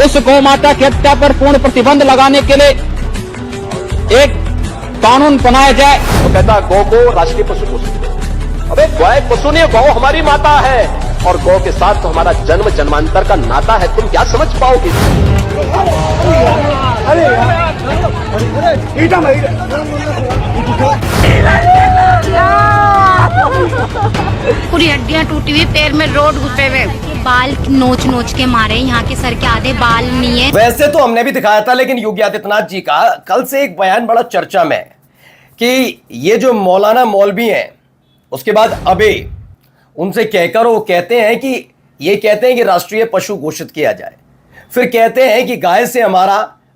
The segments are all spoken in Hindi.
उस गौ माता की हत्या पर पूर्ण प्रतिबंध लगाने के लिए एक कानून बनाया जाए। तो कहता गौ को राष्ट्रीय पशु घोषित करो। अबे गौ एक पशु नहीं, गौ हमारी माता है और गौ के साथ तो हमारा जन्म जन्मांतर का नाता है। तुम क्या समझ पाओगे? पूरी हड्डियां टूटी हुई, पैर में रोड घुसे हुए, बाल नोच नोच के मारे। यहाँ के सर के आधे बाल नहीं है। वैसे तो हमने भी दिखाया था, लेकिन योगी आदित्यनाथ जी का कल से एक बयान बड़ा चर्चा में है कि ये जो मौलाना मौलवी हैं, उसके बाद अबे उनसे कहकर वो कहते हैं कि ये कहते हैं कि राष्ट्रीय पशु घोषित किया जाए, फिर कहते हैं कि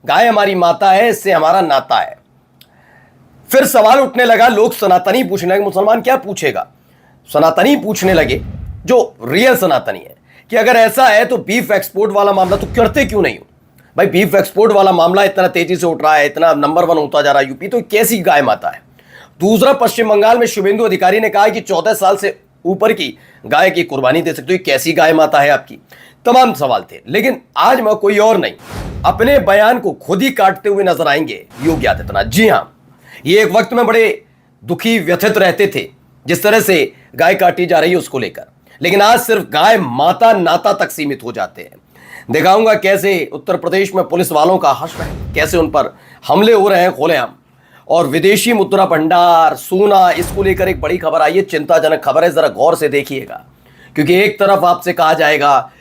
गाय हमारी माता है, इससे हमारा नाता है। फिर सवाल उठने लगा, लोग सनातनी पूछने लगे, मुसलमान क्या पूछेगा, सनातनी पूछने लगे जो रियल सनातनी है कि अगर ऐसा है तो बीफ एक्सपोर्ट वाला मामला तो करते क्यों नहीं हो भाई? बीफ एक्सपोर्ट वाला मामला इतना तेजी से उठ रहा है, इतना नंबर 1 होता जा रहा है यूपी, तो कैसी गाय माता है? दूसरा, पश्चिम बंगाल में शुभेंदु अधिकारी ने कहा कि 14 साल से ऊपर की गाय की कुर्बानी दे सकते हो, कैसी गाय माता है आपकी? तमाम सवाल थे। लेकिन आज मैं कोई और नहीं, अपने बयान को खुद ही काटते हुए नजर आएंगे योगी आदित्यनाथ। जी हां, ये एक वक्त में बड़े दुखी व्यथित रहते थे जिस तरह से गाय काटी जा रही है उसको लेकर, लेकिन आज सिर्फ गाय माता नाता तक सीमित हो जाते हैं। दिखाऊंगा कैसे उत्तर प्रदेश में पुलिस वालों का हश्र है, कैसे उन पर हमले हो रहे हैं खुलेआम। और विदेशी मुद्रा भंडार, सोना, इसको लेकर एक बड़ी खबर आई है, चिंताजनक खबर है, जरा गौर से देखिएगा। क्योंकि एक तरफ आपसे कहा जाएगा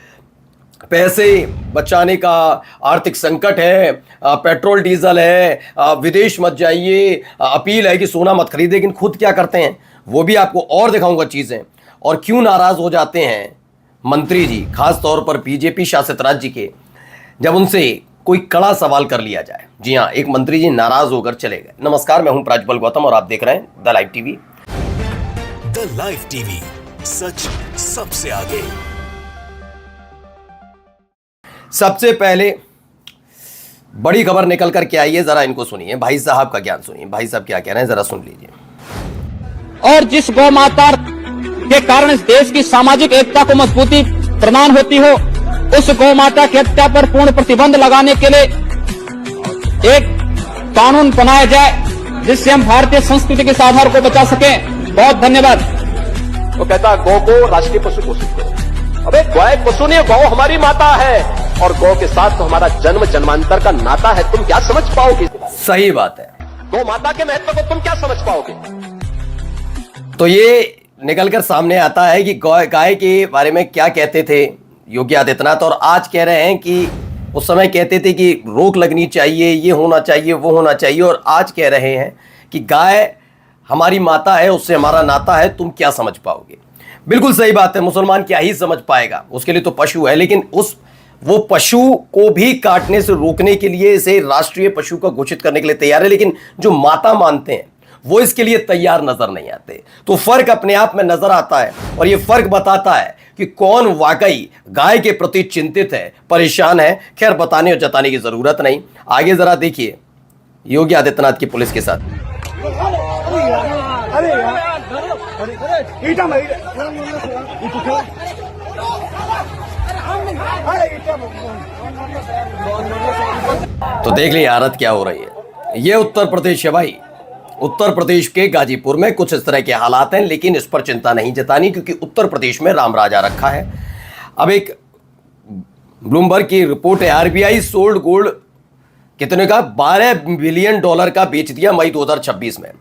पैसे बचाने का आर्थिक संकट है, पेट्रोल डीजल है, विदेश मत जाइए, अपील है कि सोना मत खरीदे, लेकिन खुद क्या करते हैं वो भी आपको और दिखाऊंगा चीजें। और क्यों नाराज हो जाते हैं मंत्री जी, खास तौर पर बीजेपी शासित राज्य के, जब उनसे कोई कड़ा सवाल कर लिया जाए। जी हां, एक मंत्री जी नाराज होकर चले गए। नमस्कार, मैं हूं प्राज्वल गौतम और आप देख रहे हैं the live TV. The live TV, सच सबसे आगे। सबसे पहले बड़ी खबर निकल कर के आई है, जरा इनको सुनिए, भाई साहब का ज्ञान सुनिए। भाई साहब क्या कह रहे हैं, जरा सुन लीजिए। और जिस गौ माता के कारण इस देश की सामाजिक एकता को मजबूती प्रदान होती हो, उस गौ माता की हत्या पर पूर्ण प्रतिबंध लगाने के लिए एक कानून बनाया जाए, जिससे हम भारतीय संस्कृति के आधार को बचा सकें। बहुत धन्यवाद। तो कहता गौ को राष्ट्रीय पशु घोषित करो। अबे गौ एक पशु नहीं, गौ हमारी माता है और गौ के साथ तो हमारा जन्म जन्मांतर का नाता है। तुम क्या समझ पाओगे? सही बात है, गौ माता के महत्व को तुम क्या समझ पाओगे? तो ये निकलकर सामने आता है कि गाय के बारे में क्या कहते थे योगी आदित्यनाथ, और आज कह रहे हैं कि उस समय कहते थे कि रोक लगनी चाहिए, ये होना चाहिए, वो होना चाहिए, और आज कह रहे हैं कि गाय हमारी माता है, उससे हमारा नाता है। तुम क्या समझ पाओगे? बिल्कुल सही बात है, मुसलमान क्या ही समझ पाएगा, उसके लिए तो पशु है। लेकिन वो पशु को भी काटने से रोकने के लिए, इसे राष्ट्रीय पशु का घोषित करने के लिए तैयार है, लेकिन जो माता मानते हैं वो इसके लिए तैयार नजर नहीं आते। तो फर्क अपने आप में नजर आता है, और ये फर्क बताता है कि कौन वाकई गाय के प्रति चिंतित है, परेशान है। खैर, बताने और जताने की जरूरत नहीं। आगे जरा देखिए योगी आदित्यनाथ की पुलिस के साथ। तो देख ली हालत क्या हो रही है। ये उत्तर प्रदेश है भाई, उत्तर प्रदेश के गाजीपुर में कुछ इस तरह के हालात हैं, लेकिन इस पर चिंता नहीं जतानी, क्योंकि उत्तर प्रदेश में राम राजा रखा है। अब एक ब्लूमबर्ग की रिपोर्ट है, आरबीआई सोल्ड गोल्ड कितने का, $12 बिलियन का बेच दिया मई 2026 में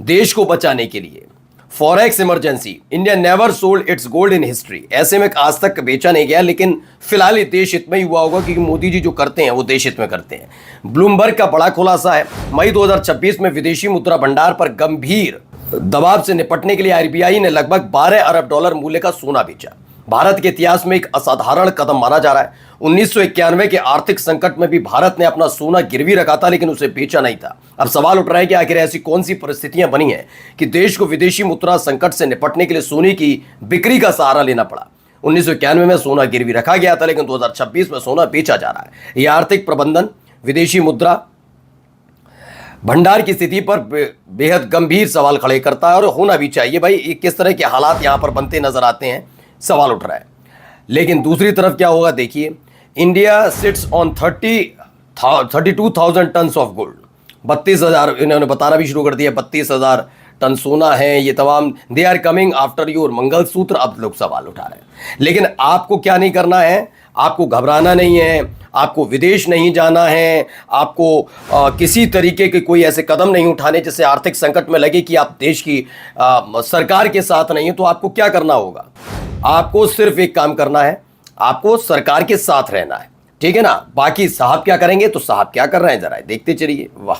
देश को बचाने के लिए। Forex emergency, India never sold it's gold in history. ऐसे में आज तक बेचा नहीं गया, लेकिन फिलहाल देश हित में ही हुआ होगा, क्योंकि मोदी जी जो करते हैं वो देश हित में करते हैं। ब्लूमबर्ग का बड़ा खुलासा है, मई 2026 में विदेशी मुद्रा भंडार पर गंभीर दबाव से निपटने के लिए आरबीआई ने लगभग $12 अरब मूल्य का सोना बेचा। भारत के इतिहास में एक असाधारण कदम माना जा रहा है। 1991 के आर्थिक संकट में भी भारत ने अपना सोना गिरवी रखा था, लेकिन उसे बेचा नहीं था। अब सवाल उठ रहा है कि आखिर ऐसी कौन सी परिस्थितियां बनी हैं कि देश को विदेशी मुद्रा संकट से निपटने के लिए सोने की बिक्री का सहारा लेना पड़ा। 1991 में सोना गिरवी रखा गया था, लेकिन 2026 में सोना बेचा जा रहा है। यह आर्थिक प्रबंधन, विदेशी मुद्रा भंडार की स्थिति पर बेहद गंभीर सवाल खड़े करता है, और होना भी चाहिए भाई। किस तरह के हालात यहां पर बनते नजर आते हैं, सवाल उठ रहा है। लेकिन दूसरी तरफ क्या होगा देखिए, India sits on 32,000 ton of gold. 32,000 इन्होंने बताना भी शुरू कर दिया, 32,000 टन सोना है, ये तमाम they are coming after your mangalsutra. अब लोग सवाल उठा रहे हैं, लेकिन आपको क्या नहीं करना है, आपको घबराना नहीं है, आपको विदेश नहीं जाना है, आपको किसी तरीके के कोई ऐसे कदम नहीं उठाने जिससे आर्थिक संकट में लगे कि आप देश की सरकार के साथ नहीं है। तो आपको क्या करना होगा, आपको सिर्फ एक काम करना है, आपको सरकार के साथ रहना है, ठीक है ना। बाकी साहब क्या करेंगे, तो साहब क्या कर रहे हैं जरा देखते चलिए। वाह,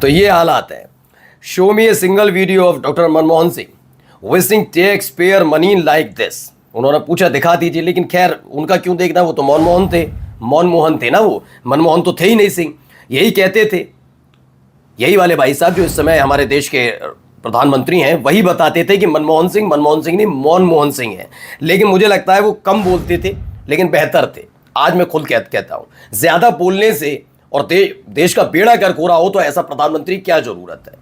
तो ये हालात है। Show me a single video of doctor Manmohan Singh wishing tax payer money like this. उन्होंने पूछा दिखा दीजिए, लेकिन खैर उनका क्यों देखना, वो तो मनमोहन थे ना, वो मनमोहन तो थे ही नहीं सिंह। यही कहते थे, यही वाले भाई साहब जो इस समय हमारे देश के प्रधानमंत्री हैं, वही बताते थे कि मनमोहन सिंह नहीं मनमोहन सिंह है। लेकिन मुझे लगता है वो कम बोलते थे लेकिन बेहतर थे। आज मैं खुद कहता हूं, ज्यादा बोलने से और देश का बेड़ा गर्क हो रहा हो तो ऐसा प्रधानमंत्री क्या जरूरत है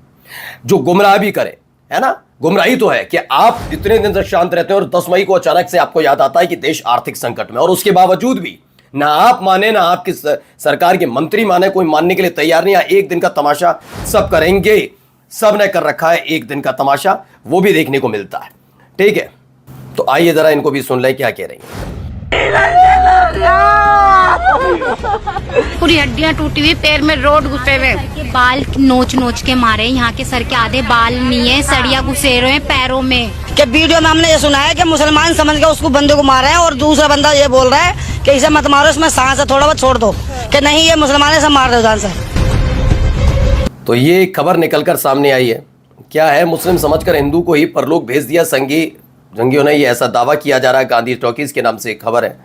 जो गुमराह भी करे, है ना। गुमराही तो है कि आप इतने दिन तक शांत रहते हैं और 10 मई को अचानक से आपको याद आता है कि देश आर्थिक संकट में, और उसके बावजूद भी ना आप माने ना आपकी सरकार के मंत्री माने, कोई मानने के लिए तैयार नहीं। एक दिन का तमाशा सब करेंगे, सब ने कर रखा है एक दिन का तमाशा, वो भी देखने को मिलता है, ठीक है। तो आइए जरा इनको भी सुन लें क्या कह रही हैं। पूरी हड्डियां टूटी हुई, पैर में रोड घुसे हुए, बाल नोच नोच के मारे, यहाँ के सर के आधे बाल नहीं है, सड़िया घुसे रहे हैं पैरों में। कि वीडियो में हमने ये सुना है कि मुसलमान समझ के उसको बंदे को मारा है, और दूसरा बंदा ये बोल रहा है कि इसे मत मारो, इसमें सांस है थोड़ा बहुत छोड़ दो, कि नहीं ये मुसलमान है सब मार दो जान से। तो ये खबर निकलकर सामने आई है, क्या है, मुस्लिम समझकर हिंदू को ही परलोक भेज दिया जंगियों ने, ये ऐसा दावा किया जा रहा है। गांधी टॉकीज के नाम से एक खबर है।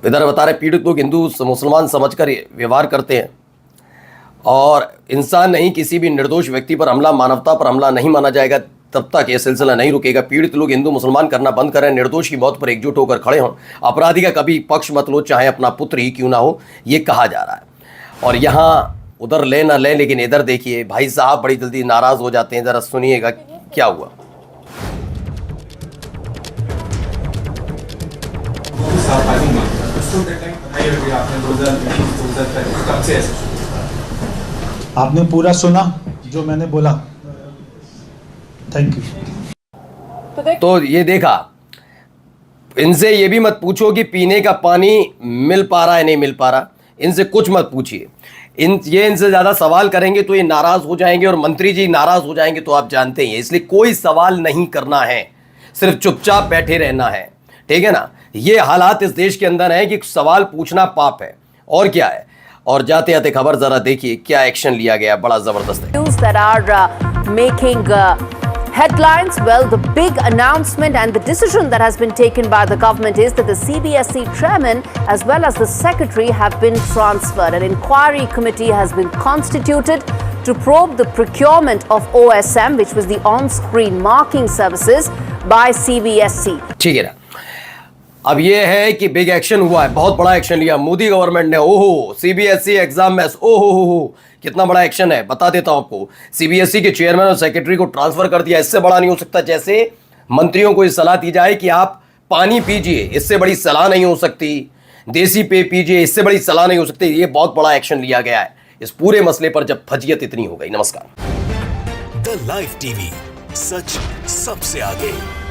इधर बता रहे पीड़ित लोग हिंदू मुसलमान समझकर व्यवहार करते हैं और इंसान नहीं, किसी भी निर्दोष व्यक्ति पर हमला मानवता पर हमला नहीं माना जाएगा तब तक यह सिलसिला नहीं रुकेगा। पीड़ित लोग हिंदू मुसलमान करना बंद करें, निर्दोष की मौत पर एकजुट होकर खड़े हों, अपराधी का कभी पक्ष मत लो, चाहे अपना पुत्र ही क्यों ना हो, ये कहा जा रहा है। और यहाँ उधर ले ना ले, लेकिन इधर देखिए भाई साहब बड़ी जल्दी नाराज हो जाते हैं। जरा सुनिएगा क्या हुआ। आपने पूरा सुना जो मैंने बोला, थैंक यू। तो ये देखा, इनसे ये भी मत पूछो कि पीने का पानी मिल पा रहा है नहीं मिल पा रहा, इनसे कुछ मत पूछिए। इनसे ज्यादा सवाल करेंगे तो ये नाराज हो जाएंगे और मंत्री जी नाराज हो जाएंगे, तो आप जानते हैं। इसलिए कोई सवाल नहीं करना है, सिर्फ चुपचाप बैठे रहना है, ठीक है ना। ये हालात इस देश के अंदर है कि सवाल पूछना पाप है, और क्या है। और जाते जाते खबर जरा देखिए क्या एक्शन लिया गया, बड़ा जबरदस्त है। News that are making headlines. Well, the big announcement and the decision that has been taken by the government is that the CBSE chairman as well as the secretary have been transferred. An inquiry committee has been constituted to probe the procurement of OSM, which was the on-screen marking services by CBSE. ठीक है ना। अब ये है कि बिग एक्शन हुआ है, बहुत बड़ा एक्शन लिया मोदी गवर्नमेंट ने। ओहो, सीबीएसई एग्जाम में ओहो कितना बड़ा एक्शन है, बता देता हूं आपको। सीबीएसई के चेयरमैन और सेक्रेटरी को ट्रांसफर कर दिया, इससे बड़ा नहीं हो सकता। जैसे मंत्रियों को इस सलाह दी जाए कि आप पानी पीजिए, इससे बड़ी सलाह नहीं हो सकती। देसी पे पीजिए, इससे बड़ी सलाह नहीं हो सकती। ये बहुत बड़ा एक्शन लिया गया है इस पूरे मसले पर जब फजियत इतनी हो गई। नमस्कार। द लाइव टीवी, सच सबसे आगे।